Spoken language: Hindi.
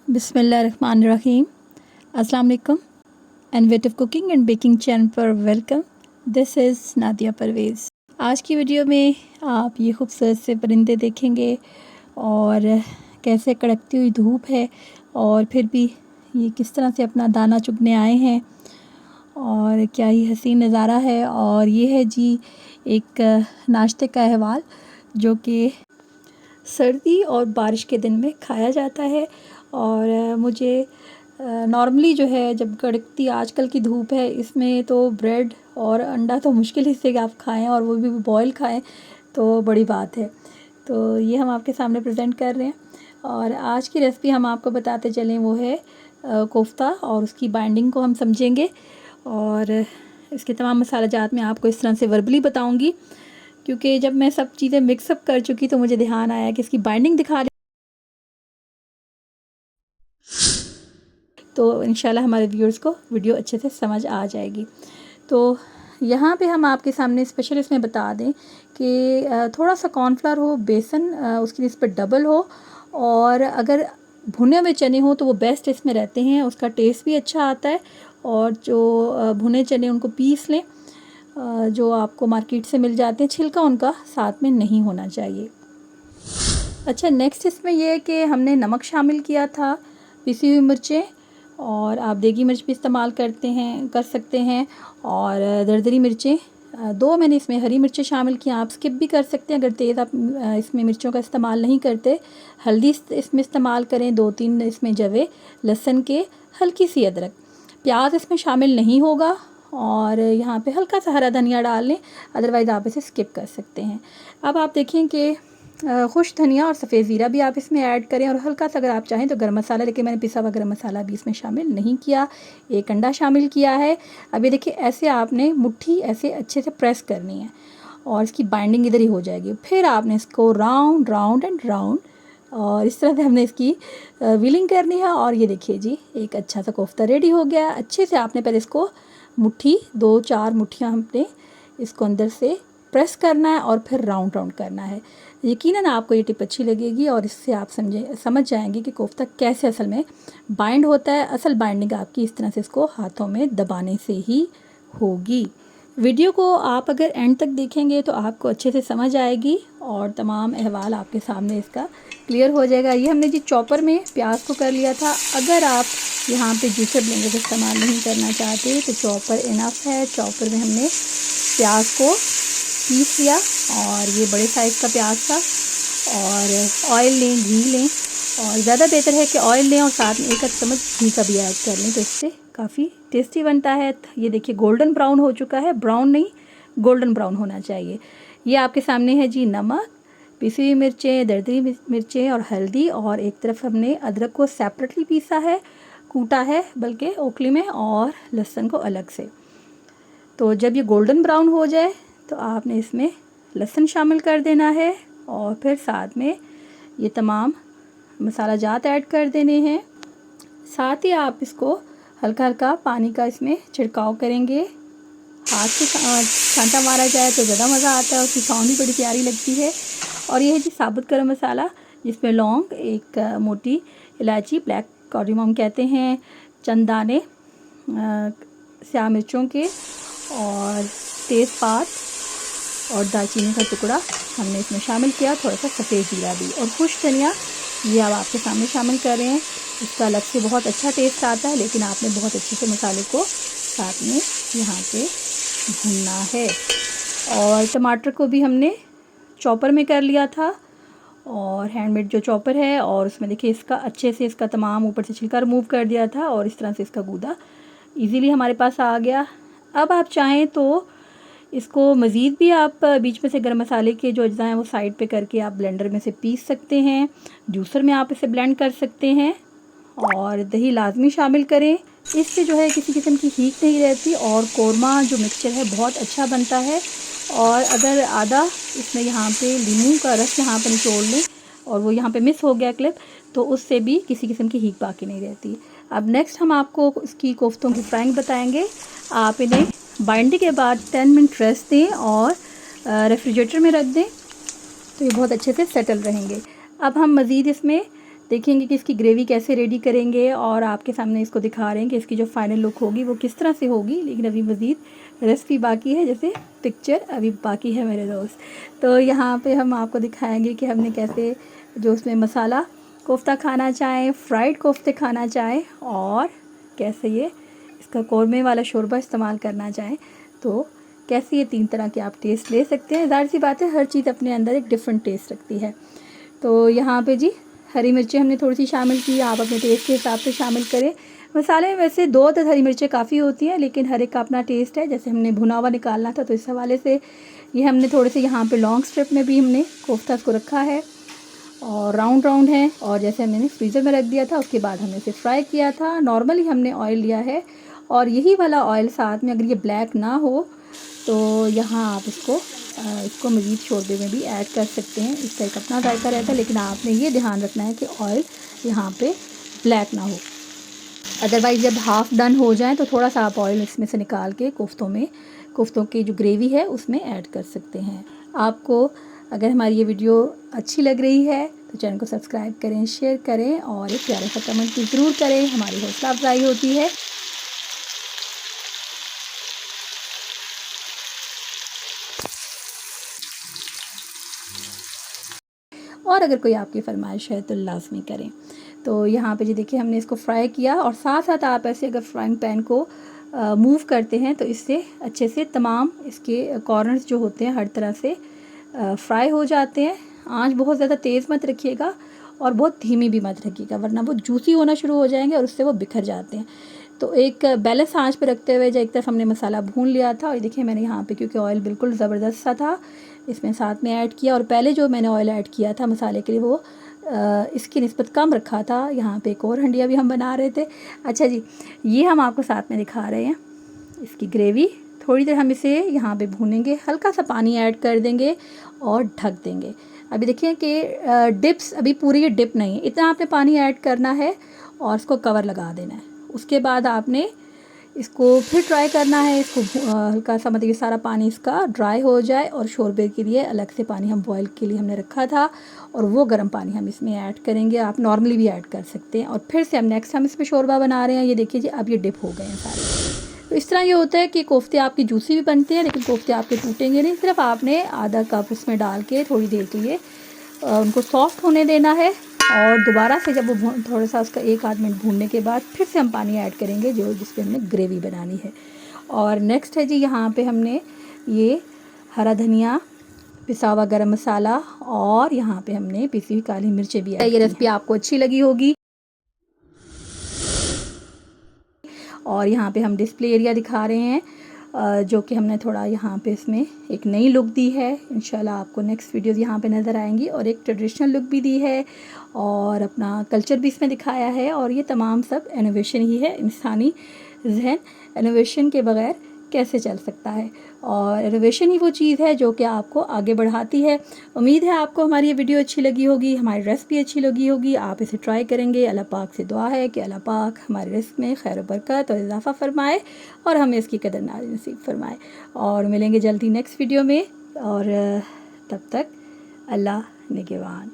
बिस्मिल्लाहिर्रहमानिर्रहीम। अस्सलाम वालेकुम। Innovative cooking and baking channel पर welcome. This is Nadia Parvez. आज की वीडियो में आप ये खूबसूरत से परिंदे देखेंगे और कैसे कड़कती हुई धूप है और फिर भी ये किस तरह से अपना दाना चुगने आए हैं और क्या ही हसीन नज़ारा है। और ये है जी एक नाश्ते का अहवाल जो कि सर्दी और बारिश के दिन में खाया जाता है। और मुझे नॉर्मली जो है जब कड़कती आजकल की धूप है इसमें तो ब्रेड और अंडा तो मुश्किल ही से आप खाएं और वो भी बॉयल खाएं तो बड़ी बात है। तो ये हम आपके सामने प्रेजेंट कर रहे हैं और आज की रेसिपी हम आपको बताते चलें वो है कोफ्ता, और उसकी बाइंडिंग को हम समझेंगे और इसके तमाम मसाला जात मैं आपको इस तरह से वर्बली बताऊंगी, क्योंकि जब मैं सब चीज़ें मिक्सअप कर चुकी तो मुझे ध्यान आया कि इसकी बाइंडिंग दिखा तो इंशाल्लाह हमारे व्यूअर्स को वीडियो अच्छे से समझ आ जाएगी। तो यहाँ पे हम आपके सामने स्पेशल इसमें बता दें कि थोड़ा सा कॉर्नफ्लावर हो, बेसन उसकी निस्बत डबल हो, और अगर भुने हुए चने हो तो वो बेस्ट इसमें रहते हैं, उसका टेस्ट भी अच्छा आता है। और जो भुने चने उनको पीस लें, जो आपको मार्केट से मिल जाते हैं, छिलका उनका साथ में नहीं होना चाहिए। अच्छा, नेक्स्ट इसमें यह है कि हमने नमक शामिल किया था, पिसी हुई मिर्चें, और आप देगी मिर्च भी इस्तेमाल कर सकते हैं, और दरदरी मिर्चें दो मैंने इसमें हरी मिर्चें शामिल की। आप स्किप भी कर सकते हैं अगर तेज़ आप इसमें मिर्चों का इस्तेमाल नहीं करते। हल्दी इसमें इस्तेमाल करें, 2-3 इसमें जवे लहसुन के, हल्की सी अदरक। प्याज इसमें शामिल नहीं होगा, और यहाँ पे हल्का सा हरा धनिया डाल लें, अदरवाइज़ आप इसे स्किप कर सकते हैं। अब आप देखें कि खुश धनिया और सफ़ेद ज़ीरा भी आप इसमें ऐड करें, और हल्का सा अगर आप चाहें तो गरम मसाला, लेकिन मैंने पिसा हुआ गरम मसाला भी इसमें शामिल नहीं किया। एक अंडा शामिल किया है। अब ये देखिए, ऐसे आपने मुट्ठी ऐसे अच्छे से प्रेस करनी है और इसकी बाइंडिंग इधर ही हो जाएगी। फिर आपने इसको राउंड राउंड एंड राउंड, और इस तरह से हमने इसकी व्हीलिंग करनी है। और ये देखिए जी, एक अच्छा सा कोफ्ता रेडी हो गया। अच्छे से आपने पहले इसको मुट्ठी 2-4 मुट्ठियाँ हमने इसको अंदर से प्रेस करना है और फिर राउंड राउंड करना है। यकीनन आपको ये टिप अच्छी लगेगी और इससे आप समझ जाएंगे कि कोफ्ता कैसे असल में बाइंड होता है। असल बाइंडिंग आपकी इस तरह से इसको हाथों में दबाने से ही होगी। वीडियो को आप अगर एंड तक देखेंगे तो आपको अच्छे से समझ आएगी और तमाम अहवाल आपके सामने इसका क्लियर हो जाएगा। ये हमने जी चॉपर में प्याज को कर लिया था। अगर आप यहाँ पे जूसर ब्लेंडर का इस्तेमाल नहीं करना चाहते तो चॉपर इनफ है। चॉपर में हमने प्याज को पीस लिया, और ये बड़े साइज़ का प्याज था। और ऑयल लें, घी लें, और ज़्यादा बेहतर है कि ऑयल लें और साथ में 1 चम्मच घी का भी ऐड कर लें, तो इससे काफ़ी टेस्टी बनता है। ये देखिए गोल्डन ब्राउन हो चुका है, ब्राउन नहीं गोल्डन ब्राउन होना चाहिए। ये आपके सामने है जी नमक, पिसी हुई मिर्चें, दरदरी मिर्चें और हल्दी, और एक तरफ हमने अदरक को सेपरेटली पीसा है, कूटा है बल्कि ओखली में, और लहसुन को अलग से। तो जब ये गोल्डन ब्राउन हो जाए तो आपने इसमें लहसुन शामिल कर देना है, और फिर साथ में ये तमाम मसाला जात ऐड कर देने हैं। साथ ही आप इसको हल्का हल्का पानी का इसमें छिड़काव करेंगे। हाथ से छांटा मारा जाए तो ज़्यादा मज़ा आता है, उसकी साउंड भी बड़ी प्यारी लगती है। और ये है जी साबुत गरम मसाला, जिसमें लौंग, एक मोटी इलायची, ब्लैक कार्डेमम कहते हैं, चंद दाने स्याह मिर्चों के, और तेज़पात और दालचीनी का टुकड़ा हमने इसमें शामिल किया, थोड़ा सा सफ़ेद ज़ीरा भी, और खुश धनिया ये अब आपके सामने शामिल कर रहे हैं। इसका अलग से बहुत अच्छा टेस्ट आता है, लेकिन आपने बहुत अच्छे से मसाले को साथ में यहाँ पे भूनना है। और टमाटर को भी हमने चॉपर में कर लिया था, और हैंडमेड जो चॉपर है, और उसमें देखिए इसका अच्छे से इसका तमाम ऊपर से छिलका रिमूव कर दिया था, और इस तरह से इसका गूदा ईज़िली हमारे पास आ गया। अब आप चाहें तो इसको मज़ीद भी आप बीच में से गरम मसाले के जो अज्जा हैं वो साइड पे करके आप ब्लेंडर में से पीस सकते हैं, जूसर में आप इसे ब्लेंड कर सकते हैं, और दही लाजमी शामिल करें। इससे जो है किसी किस्म की हीट नहीं रहती, और कोरमा जो मिक्सचर है बहुत अच्छा बनता है। और अगर आधा इसमें यहाँ पे लीमू का रस यहाँ पर निचोड़ लें, और वो यहाँ पे मिस हो गया क्लिप, तो उससे भी किसी किस्म की हीट बाकी नहीं रहती। अब नेक्स्ट हम आपको इसकी कोफ्तों की फ्राइंग बताएंगे। आप इन्हें बाइंडिंग के बाद 10 मिनट रेस्ट दें और रेफ्रिजरेटर में रख दें, तो ये बहुत अच्छे से सेटल रहेंगे। अब हम मज़ीद इसमें देखेंगे कि इसकी ग्रेवी कैसे रेडी करेंगे और आपके सामने इसको दिखा रहे हैं कि इसकी जो फाइनल लुक होगी वो किस तरह से होगी। लेकिन अभी मज़ीद रेसिपी बाकी है, जैसे पिक्चर अभी बाकी है मेरे दोस्त। तो यहाँ पे हम आपको दिखाएंगे कि हमने कैसे जो उसमें मसाला कोफ्ता खाना चाहें, फ्राइड कोफ्ते खाना चाहें, और कैसे ये इसका कौरमे वाला शोरबा इस्तेमाल करना चाहें, तो कैसे ये 3 तरह के आप टेस्ट ले सकते हैं। ज़ाहिर सी बात है, हर चीज़ अपने अंदर एक डिफरेंट टेस्ट रखती है। तो यहाँ पे जी हरी मिर्चें हमने थोड़ी सी शामिल की, आप अपने टेस्ट के हिसाब से शामिल करें। मसाले में वैसे 2 हरी मिर्चें काफ़ी होती हैं, लेकिन हर एक का अपना टेस्ट है। जैसे हमने भुना हुआ निकालना था, तो इस हवाले से ये हमने थोड़े से यहाँ पे लॉन्ग स्ट्रिप में भी हमने कोफ्ता को रखा है और राउंड राउंड है। और जैसे हमने फ्रीज़र में रख दिया था, उसके बाद हमने इसे फ्राई किया था। नॉर्मली हमने ऑयल लिया है, और यही वाला ऑयल साथ में, अगर ये ब्लैक ना हो तो यहाँ आप इसको मज़ीद शोरबे में भी ऐड कर सकते हैं। इसका एक अपना जायका रहता है, लेकिन आपने ये ध्यान रखना है कि ऑयल यहाँ पे ब्लैक ना हो। अदरवाइज़ जब हाफ़ डन हो जाए तो थोड़ा सा आप ऑयल इसमें से निकाल के कोफ्तों की जो ग्रेवी है उसमें ऐड कर सकते हैं। आपको अगर हमारी ये वीडियो अच्छी लग रही है तो चैनल को सब्सक्राइब करें, शेयर करें और एक प्यारा सा कमेंट भी ज़रूर करें, हमारी हौसला अफजाई होती है। और अगर कोई आपकी फरमाइश है तो लाजमी करें। तो यहाँ पे जी देखिए हमने इसको फ्राई किया, और साथ साथ आप ऐसे अगर फ्राइंग पैन को मूव करते हैं तो इससे अच्छे से तमाम इसके कॉर्नर्स जो होते हैं हर तरह से फ्राई हो जाते हैं। आंच बहुत ज़्यादा तेज़ मत रखिएगा और बहुत धीमी भी मत रखिएगा, वरना वो जूसी होना शुरू हो जाएंगे और उससे वो बिखर जाते हैं। तो एक बैलेंस आंच पे रखते हुए, जो एक तरफ हमने मसाला भून लिया था, और देखिए मैंने यहाँ पे क्योंकि ऑयल बिल्कुल ज़बरदस्त सा था इसमें साथ में ऐड किया, और पहले जो मैंने ऑयल ऐड किया था मसाले के लिए वो इसकी निस्बत कम रखा था। यहाँ पे एक और हंडिया भी हम बना रहे थे। अच्छा जी, ये हम आपको साथ में दिखा रहे हैं इसकी ग्रेवी। थोड़ी देर हम इसे यहाँ पे भूनेंगे, हल्का सा पानी ऐड कर देंगे और ढक देंगे। अभी देखिए कि डिप्स अभी पूरी ये डिप नहीं है, इतना आपने पानी ऐड करना है और इसको कवर लगा देना है। उसके बाद आपने इसको फिर ट्राई करना है, इसको हल्का सा, मतलब ये सारा पानी इसका ड्राई हो जाए, और शोरबे के लिए अलग से पानी हम बॉयल के लिए हमने रखा था, और वो गर्म पानी हम इसमें ऐड करेंगे। आप नॉर्मली भी ऐड कर सकते हैं। और फिर से हम इसमें शोरबा बना रहे हैं। ये देखिए जी, अब ये डिप हो गए हैं सारे। तो इस तरह ये होता है कि कोफ्ते आपकी जूसी भी बनते हैं, लेकिन कोफ्ते आपके टूटेंगे नहीं। सिर्फ आपने आधा कप उसमें डाल के थोड़ी देर के लिए उनको सॉफ्ट होने देना है, और दोबारा से जब वो थोड़ा सा उसका 1 आध मिनट भूनने के बाद फिर से हम पानी ऐड करेंगे जिसपे हमने ग्रेवी बनानी है। और नेक्स्ट है जी, यहाँ पे हमने ये हरा धनिया, पिसा हुआ गरम मसाला, और यहाँ पे हमने पिसी हुई काली मिर्चें भी ऐड। ये रेसिपी आपको अच्छी लगी होगी। और यहाँ पे हम डिस्प्ले एरिया दिखा रहे हैं, जो कि हमने थोड़ा यहाँ पे इसमें एक नई लुक दी है। इंशाल्लाह आपको नेक्स्ट वीडियोज़ यहाँ पे नज़र आएंगी, और एक ट्रेडिशनल लुक भी दी है, और अपना कल्चर भी इसमें दिखाया है। और ये तमाम सब इनोवेशन ही है। इंसानी जहन इनोवेशन के बग़ैर कैसे चल सकता है, और इनोवेशन ही वो चीज़ है जो कि आपको आगे बढ़ाती है। उम्मीद है आपको हमारी ये वीडियो अच्छी लगी होगी, हमारी रेसिपी अच्छी लगी होगी। आप इसे ट्राई करेंगे। अल्लाह पाक से दुआ है कि अल्लाह पाक हमारी रिस्क में खैर बरकत और इजाफ़ा फरमाए, और हमें इसकी कदर नसीब फरमाए। और मिलेंगे जल्दी नेक्स्ट वीडियो में, और तब तक अल्लाह निगहबान।